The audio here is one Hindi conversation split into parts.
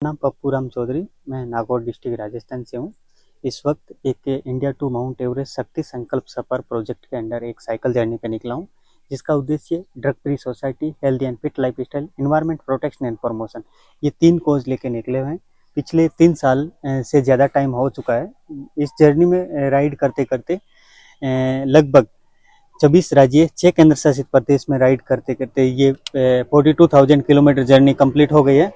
नाम पप्पू राम चौधरी। मैं नागौर डिस्ट्रिक्ट राजस्थान से हूँ। इस वक्त एक इंडिया टू माउंट एवरेस्ट शक्ति संकल्प सफर प्रोजेक्ट के अंडर एक साइकिल जर्नी पे निकला हूँ, जिसका उद्देश्य drug free society, healthy and fit life style, environment protection and promotion, ये 3 कोज लेके निकले हुए हैं। पिछले 3 साल से ज़्यादा टाइम हो चुका है। इस जर्नी में राइड करते करते लगभग 24 राज्य, 6 केंद्र शासित प्रदेश में राइड करते करते ये 42,000 किलोमीटर जर्नी कंप्लीट हो गई है।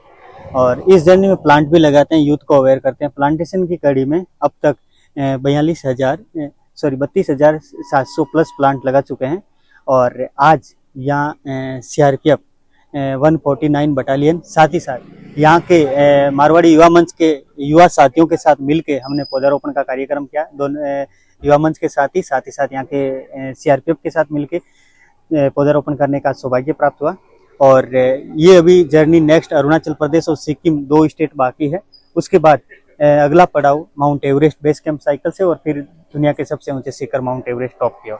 और इस जर्नी में प्लांट भी लगाते हैं, यूथ को अवेयर करते हैं। प्लांटेशन की कड़ी में अब तक 32,700 प्लस प्लांट लगा चुके हैं। और आज यहाँ CRPF 149 बटालियन, साथ ही साथ यहाँ के मारवाड़ी युवा मंच के युवा साथियों के साथ मिलके हमने पौधारोपण का कार्यक्रम किया। दोनों युवा मंच के साथ ही साथ यहाँ के CRPF के साथ मिलके पौधारोपण करने का सौभाग्य प्राप्त हुआ। और ये अभी जर्नी नेक्स्ट अरुणाचल प्रदेश और सिक्किम 2 स्टेट बाकी है। उसके बाद अगला पड़ाव mount Everest base camp cycle से, और फिर दुनिया के सबसे ऊंचे शिखर माउंट एवरेस्ट टॉप की ओर।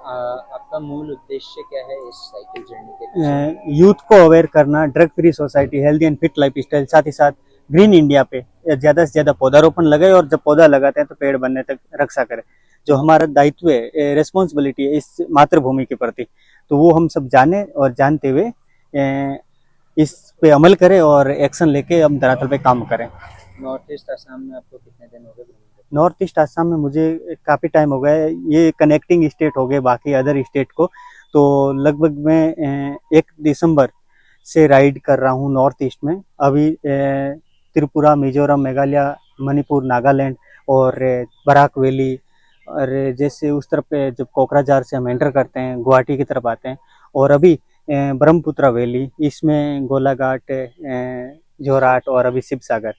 आपका मूल उद्देश्य क्या है इस साइकिल जर्नी के पीछे? यूथ को अवेयर करना, drug free society, healthy and fit life style, साथ ही साथ ग्रीन इंडिया पे ज़्यादा से ज़्यादा पौधारोपण लगाए, और जब पौधा लगाते हैं तो पेड़ बनने तक रक्षा करें। जो हमारा दायित्व है, रिस्पॉन्सिबिलिटी है इस मातृभूमि के प्रति, तो वो हम सब जाने और जानते हुए इस पे अमल करें और एक्शन लेके हम धरातल पे काम करें। नॉर्थ ईस्ट आसाम में आपको कितने दिन हो गए? नॉर्थ ईस्ट आसाम में मुझे काफ़ी टाइम हो गया है। ये कनेक्टिंग स्टेट हो गए बाकी अदर स्टेट को, तो लगभग मैं 1 दिसंबर से राइड कर रहा हूँ नॉर्थ ईस्ट में। अभी त्रिपुरा, मिजोरम, मेघालय, मणिपुर, नागालैंड और बराक वैली, और जैसे उस तरफ पे जब कोकराझार से हम एंटर करते हैं गुवाहाटी की तरफ आते हैं। और अभी ब्रह्मपुत्रा वैली, इसमें गोलाघाट, जोरहाट और अभी शिव सागर,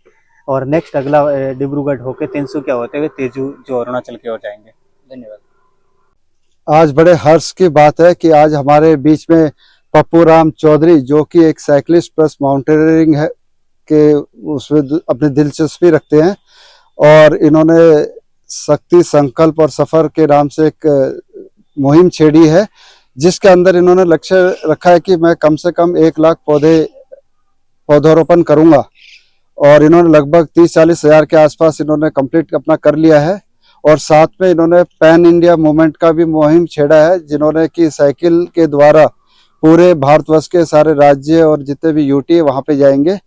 और नेक्स्ट अगला डिब्रूगढ़ होके तिनसुकिया होते हुए तेजू जो अरुणाचल की ओर जाएंगे। धन्यवाद। आज बड़े हर्ष की बात है कि आज हमारे बीच में पप्पू राम चौधरी, जो कि एक साइकिलिस्ट प्लस माउंटेनियरिंग है के उसमें अपनी दिलचस्पी रखते हैं, और इन्होंने शक्ति संकल्प और सफर के नाम से एक मुहिम छेड़ी है, जिसके अंदर इन्होंने लक्ष्य रखा है कि मैं कम से कम 1 लाख पौधारोपण करूंगा। और इन्होंने लगभग 30-40 हज़ार के आसपास इन्होंने कंप्लीट अपना कर लिया है। और साथ में इन्होंने पैन इंडिया मूवमेंट का भी मुहिम छेड़ा है, जिन्होंने कि साइकिल के द्वारा पूरे भारतवर्ष के सारे राज्य और जितने भी यूटी वहां पे जाएंगे।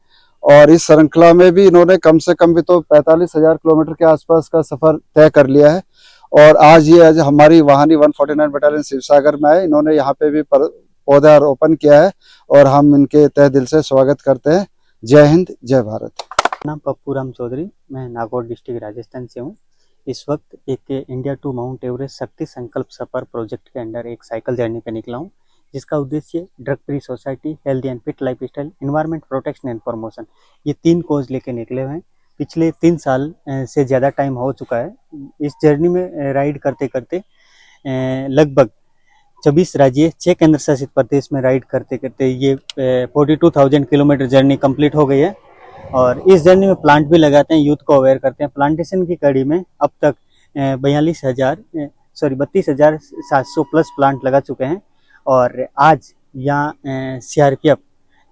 और इस श्रृंखला में भी इन्होंने कम से कम भी तो 45,000 किलोमीटर के आसपास का सफर तय कर लिया है। और आज हमारी वाहनी 149 बटालियन शिवसागर में है। इन्होंने यहाँ पे भी पौधारोपण किया है, और हम इनके तहे दिल से स्वागत करते हैं। जय हिंद, जय भारत। नाम पप्पू राम चौधरी। मैं नागौर डिस्ट्रिक्ट राजस्थान से हूँ। इस वक्त एक इंडिया टू माउंट एवरेस्ट शक्ति संकल्प सफर प्रोजेक्ट के अंडर एक साइकिल जर्नी पे निकला हूँ, जिसका उद्देश्य drug free society, healthy and fit life style, environment protection and promotion, ये 3 कोज लेके निकले हुए हैं। पिछले 3 साल से ज़्यादा टाइम हो चुका है। इस जर्नी में राइड करते करते लगभग 24 राज्य, 6 केंद्र शासित प्रदेश में राइड करते करते ये 42,000 किलोमीटर जर्नी कंप्लीट हो गई है। और इस जर्नी में प्लांट भी लगाते हैं, यूथ को अवेयर करते हैं। प्लांटेशन की कड़ी में अब तक 32,700 प्लस प्लांट लगा चुके हैं। और आज यहाँ CRPF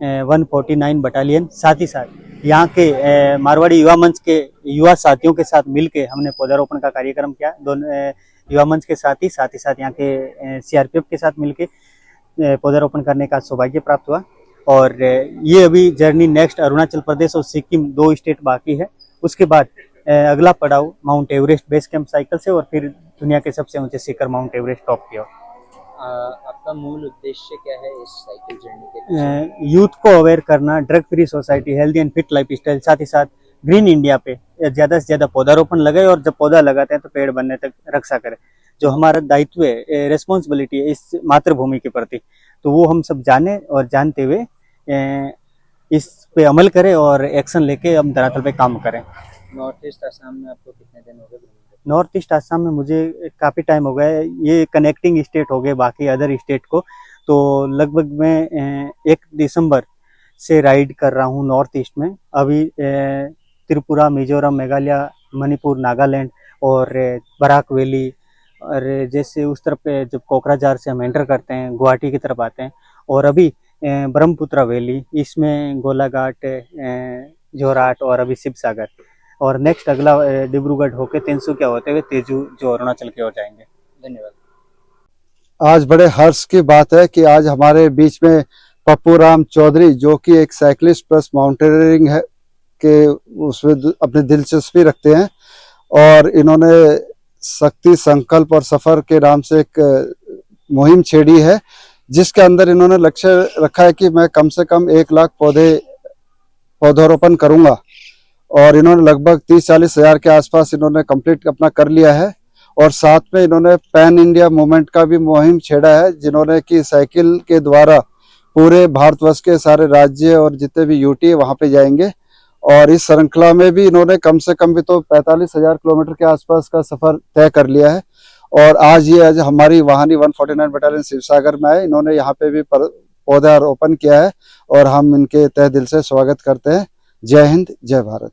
149 बटालियन, साथ ही साथ यहाँ के मारवाड़ी युवा मंच के युवा साथियों के साथ मिलके हमने पौधारोपण का कार्यक्रम किया। दोनों युवा मंच के साथ ही साथ यहाँ के CRPF के साथ मिलके पौधारोपण करने का सौभाग्य प्राप्त हुआ। और ये अभी जर्नी नेक्स्ट अरुणाचल प्रदेश और सिक्किम 2 स्टेट बाकी है। उसके बाद अगला पड़ाव mount Everest base camp cycle से, और फिर दुनिया के सबसे ऊंचे शिखर माउंट एवरेस्ट टॉप की ओर। आपका मूल उद्देश्य क्या है इस साइकिल जर्नी के पीछे? यूथ को अवेयर करना, drug free society, healthy and fit life style, साथ ही साथ ग्रीन इंडिया पे ज़्यादा से ज़्यादा पौधारोपण लगाए, और जब पौधा लगाते हैं तो पेड़ बनने तक रक्षा करें। जो हमारा दायित्व है, रिस्पॉन्सिबिलिटी है इस मातृभूमि के प्रति, तो वो हम सब जाने और जानते हुए इस पे अमल करें और एक्शन लेके हम धरातल पे काम करें। नॉर्थ ईस्ट आसाम में आपको कितने दिन हो गए? नॉर्थ ईस्ट आसाम में मुझे काफ़ी टाइम हो गया है। ये कनेक्टिंग स्टेट हो गए बाकी अदर स्टेट को, तो लगभग मैं 1 दिसंबर से राइड कर रहा हूँ नॉर्थ ईस्ट में। अभी त्रिपुरा, मिजोरम, मेघालय, मणिपुर, नागालैंड और बराक वैली, और जैसे उस तरफ पे जब कोकराझार से हम एंटर करते हैं गुवाहाटी की तरफ आते हैं। और अभी ब्रह्मपुत्रा वैली, इसमें गोलाघाट, जोरहाट और अभी शिव सागर, और नेक्स्ट अगला डिब्रूगढ़ होके तिनसुकिया होते हुए तेजू जो अरुणाचल की ओर जाएंगे। धन्यवाद। आज बड़े हर्ष की बात है कि आज हमारे बीच में पप्पू राम चौधरी, जो कि एक साइकिलिस्ट प्लस माउंटेनियरिंग है के उसमें अपनी दिलचस्पी रखते हैं, और इन्होंने शक्ति संकल्प और सफर के नाम से एक मुहिम छेड़ी है, जिसके अंदर इन्होंने लक्ष्य रखा है कि मैं कम से कम 1 लाख पौधारोपण करूंगा, और इन्होंने लगभग 30-40 हजार के आसपास इन्होंने कंप्लीट अपना कर लिया है। और साथ में इन्होंने पैन इंडिया मूवमेंट का भी मुहिम छेड़ा है, जिन्होंने कि साइकिल के द्वारा पूरे भारतवर्ष के सारे राज्य और जितने भी यूटी वहां पे जाएंगे। और इस श्रृंखला में भी इन्होंने कम से कम भी तो 45,000 किलोमीटर के आसपास का सफर तय कर लिया है। और आज हमारी वाहनी 149 बटालियन शिवसागर में है, इन्होंने यहाँ पे भी पौधा रोपण किया है, और हम इनके तहे दिल से स्वागत करते हैं। जय हिंद, जय भारत।